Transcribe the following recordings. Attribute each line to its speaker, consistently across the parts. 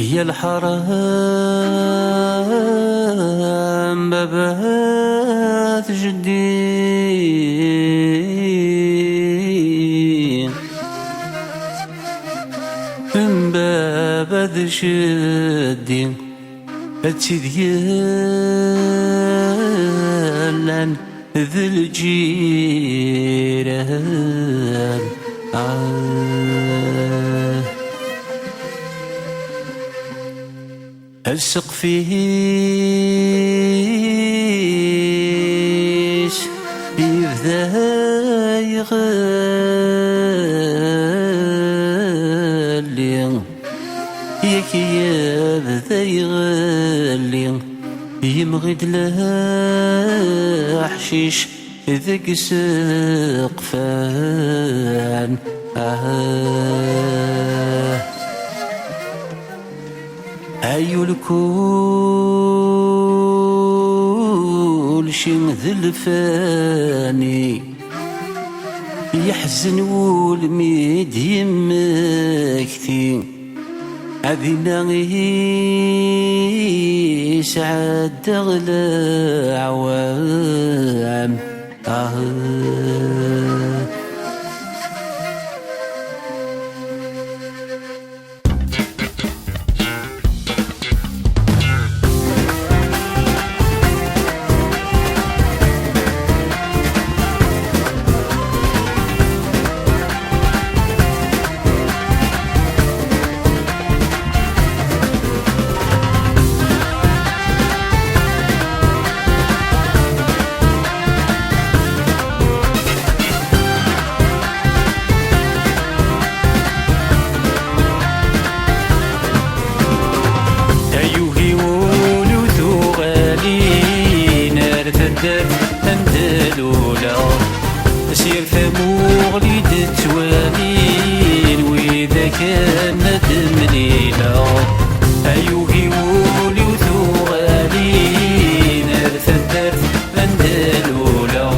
Speaker 1: يا الحرام بابات جدي من بابات شدي هاتي ديالان ذي الجيران ألصق فيش يبدا يغلي ياك يبدا يغلي يمغد لها حشيش ذاك سقفان أيو الكل شي مثل فاني يحزن والميد يمكتي أذينا يسعد أغلى عوام اندلولا سير ثموغ لي توالين واذا كان ندم ليلا ايوهي ولي وثوالين ارثدر اندلولا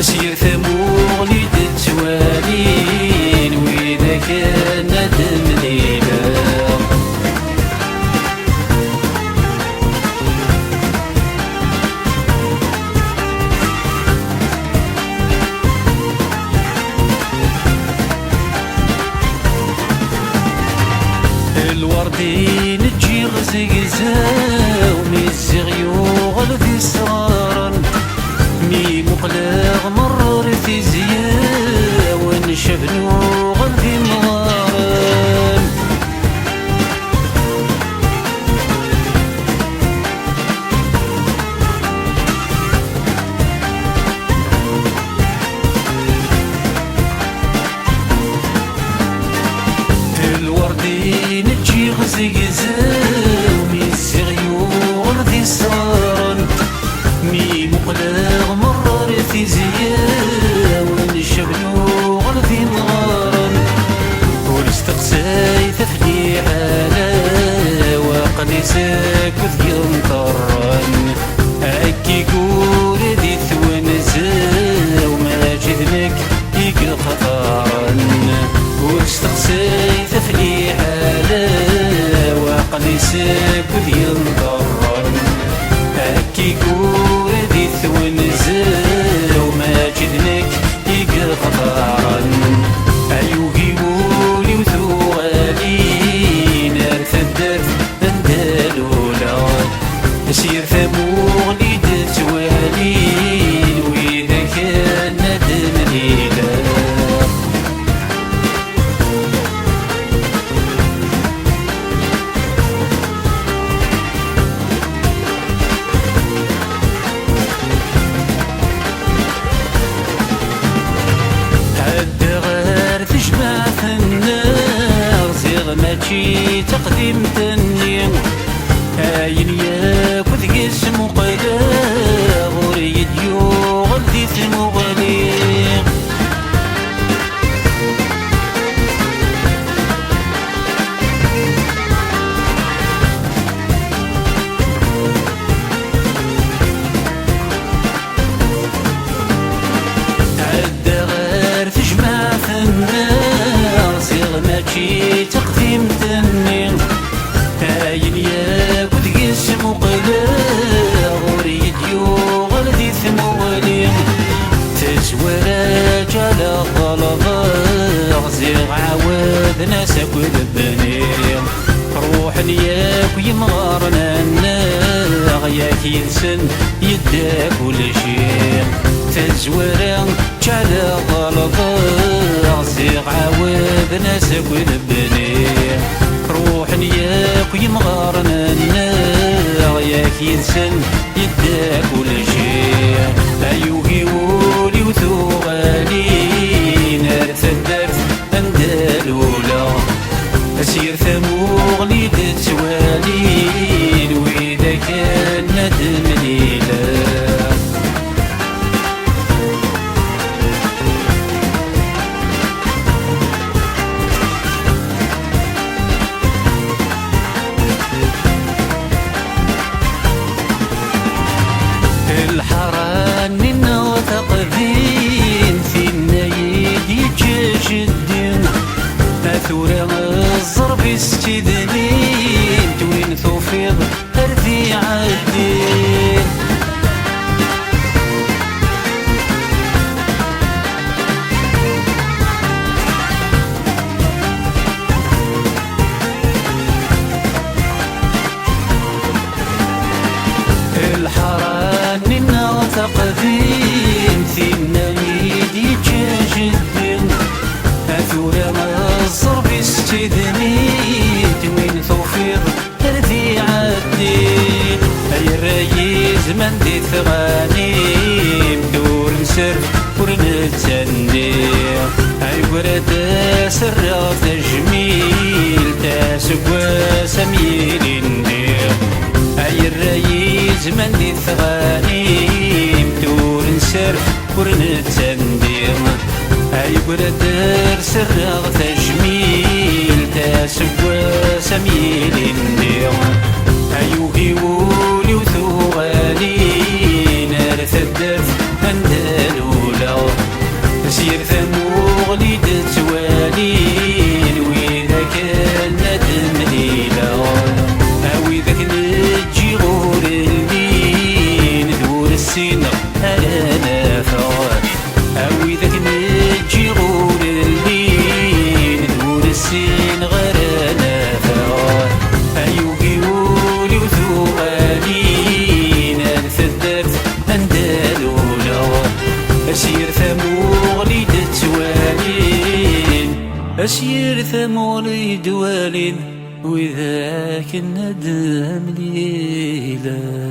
Speaker 1: سير ثموغ لي توالين واذا كان ندم ليلا الوردين تجي غزيزاو ميزيغ يوغل في صرارن مي مقلاغ مرر في زياو ونشبنو غل في مغارن الوردين تجي غزيزاو ميزيغ يوغل في صرارن مي مقلاغ مرر في زياو ونشبنو غل في مغارن ونستقساي تفلي حالا وقلي ساكت ينطرن هكي قول ذي ثوانزا وما جذنك يقل خطارن ونستقساي تفلي حالا وقلي ساكت ينطرن هكي قول ذي ثوانزا وما جذنك يقل خطارن أيوهي ولي وثوالين ارثدر اندلولا سير ثموغ لي توالين واذا كان ندم ليلا ماشي تقديم تنين هاين ياكل قسم وقلاغ وريد يوغل ذي ثموغليغ عد غير تجمع في النار صيغ ماشي تقديم تنين ينسن يدا كل شيء تزورا جعل غلطة زيغ عاود ناسك ونبني روح نياك يمغارنا النار ياك ينسن يدا كل شيء أيوكي ولي وثوغالي نار ثدرت أندالولا أسير ثموغني تتوالي وإذا كان ندم ليلة الحران منا وثقفين فينا يجيش الدين أثورا الزرب استدنين توين توفيض أرثي عالدين الحران منا وثقفين فينا يجيش الدين أثورا الزرب استدنين توين توفيض أرثي عالدين أي الرئيس من دي ثغانيم دور نسر ورنتسندي أي ورد سر تجميل تاسقوا سميل ندير أي الرئيس من دي ثغانيم دور نسر ورنتسندي أي ورد سر تجميل تاسقوا سميل ندير أيوهي ولي وثوغالي نار ثدرت أندالولا سير ثموغلي تتوالي وإذا كان ندم ليلة أو إذا نجي غور الليل دور السن أنا نافع أو إذا نجي غور الليل دور السن غير نافع أيوهي ولي وثوغالي نار ثدرت أندالولا أسير ثموغلي تتوالين أسير ثموغلي دوالين وذاك الندم ليلة